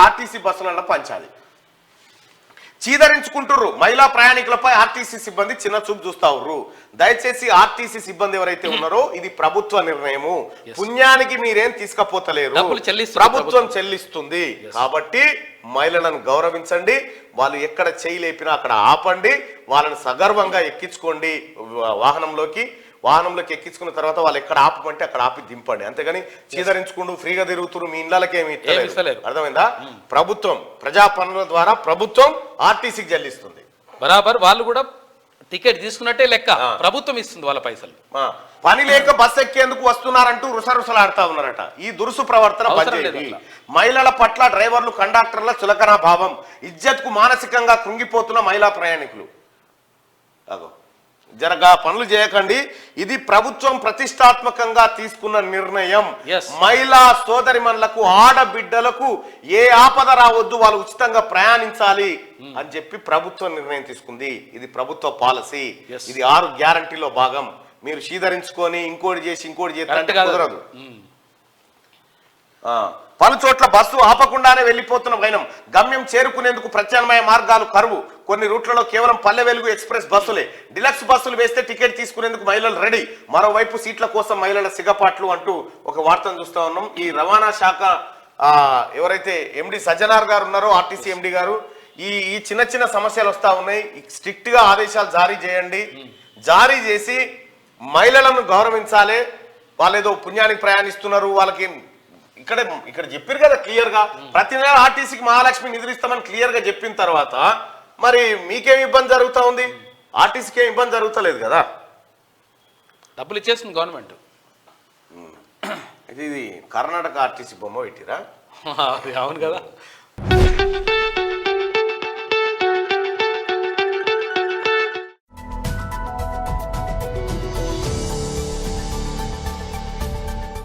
RTC బస్సులలో పంచాలి. చీదరించుకుంటుర్రు మహిళా ప్రయాణికులపై ఆర్టీసీ సిబ్బంది చిన్న చూపు చూస్తావుర్రు. దయచేసి ఆర్టీసీ సిబ్బంది ఎవరైతే ఉన్నారో ఇది ప్రభుత్వ నిర్ణయము, పుణ్యానికి మీరేం తీసుకపోతలేరు, ప్రభుత్వం చెల్లిస్తుంది. కాబట్టి మహిళలను గౌరవించండి, వాళ్ళు ఎక్కడ చేయి లేపినా అక్కడ ఆపండి, వాళ్ళని సగర్వంగా ఎక్కించుకోండి వాహనంలోకి ఎక్కించుకున్న తర్వాత వాళ్ళు ఎక్కడ ఆపమంటే అక్కడ ఆపి దింపండి. అంతేగాని చీదరించుకుంటూ ఫ్రీగా తిరుగుతున్నారు, మీ ఇళ్ళకేమి ఇస్తలేరు. అర్థమైందా? ప్రభుత్వం ప్రజా పన్నుల ద్వారా ప్రభుత్వం ఆర్టీసీకి చెల్లిస్తుంది. బరాబర్ వాళ్ళు కూడా టికెట్ తీసుకున్నట్టే లెక్క, ప్రభుత్వం ఇస్తుంది వాళ్ళ పైసలు. పని లేక బస్సు ఎక్కేందుకు వస్తున్నారంటూ రుసరుసలాడుతా ఉన్నారట. ఈ దురుసు ప్రవర్తన బంద్. మహిళల పట్ల డ్రైవర్లు కండక్టర్ల చులకన భావం, ఇజ్జత్కు మానసికంగా కృంగిపోతున్న మహిళా ప్రయాణికులు. జరగా పనులు చేయకండి, ఇది ప్రభుత్వం ప్రతిష్టాత్మకంగా తీసుకున్న నిర్ణయం. మహిళా సోదరిమణులకు ఆడబిడ్డలకు ఏ ఆపద రావద్దు, వాళ్ళు ఉచితంగా ప్రయాణించాలి అని చెప్పి ప్రభుత్వం నిర్ణయం తీసుకుంది. ఇది ప్రభుత్వ పాలసీ, ఇది 6 గ్యారంటీలో భాగం. మీరు శీధరించుకొని ఇంకోటి చేసి కుదరదు. పలు చోట్ల బస్సు ఆపకుండానే వెళ్లిపోతున్న వైనం, గమ్యం చేరుకునేందుకు ప్రత్యామ్నాయ మార్గాలు కరువు. కొన్ని రూట్లలో కేవలం పల్లె వెలుగు ఎక్స్ప్రెస్ బస్సులే, డిలక్స్ బస్సులు వేస్తే టికెట్ తీసుకునేందుకు మహిళలు రెడీ. మరోవైపు సీట్ల కోసం మహిళల సిగపాట్లు అంటూ ఒక వార్తను చూస్తా ఉన్నాం. ఈ రవాణా శాఖ ఎవరైతే ఎండి సజ్జనార్ గారు ఉన్నారో, ఆర్టీసీ ఎండి గారు, ఈ చిన్న చిన్న సమస్యలు వస్తా ఉన్నాయి, స్ట్రిక్ట్ గా ఆదేశాలు జారీ చేయండి. జారీ చేసి మహిళలను గౌరవించాలి. వాళ్ళేదో పుణ్యానికి ప్రయాణిస్తున్నారు, వాళ్ళకి ఇక్కడ చెప్పారు కదా క్లియర్ గా, ప్రతి నెల ఆర్టీసీకి మహాలక్ష్మి నిధులు ఇస్తామని క్లియర్ గా చెప్పిన తర్వాత మరి మీకేం ఇబ్బంది జరుగుతా ఉంది? ఆర్టీసీకి ఏం ఇబ్బంది జరుగుతలేదు కదా, డబ్బులు ఇచ్చేస్తుంది గవర్నమెంట్. ఇది కర్ణాటక ఆర్టీసీ బొమ్మ పెట్టిరా? అవును కదా.